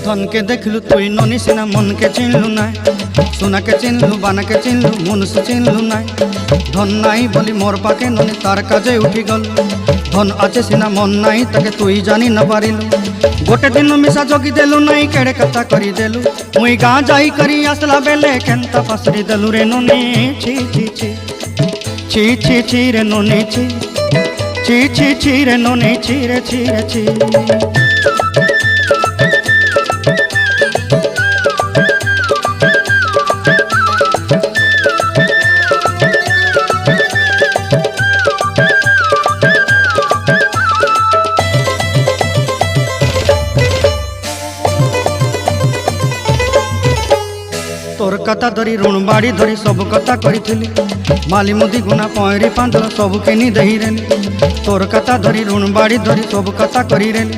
धन के देखलु तुई ननी सिना मन के चिन्हलु ना सोना के चिन्हलु बाना के चिन्हलु मनुष्य चिन्हलु ना धन नाई बोली मोर पाके ननी तार काजे उठी गल धन आचे सिना मन नाई ताके तुई जानी न पारिलु गोटे दिन मिसा जगी देलु नाई केड़े कथा करी देलु मुई गाँ जाई करी आसला बेले केंता फासरी देलु रे ननी छी छी छी छी छी छी रे ननी छी छी छी छी रे ननी छी रे छी रे छी। तोर कथा धरी ऋण बाड़ी धरी सब कथा करी माली मुदी गुना पहरी पांदर सब किनी दही रेली तोर कथा धरी ऋण बाड़ी धरी सब कथा करी रेली।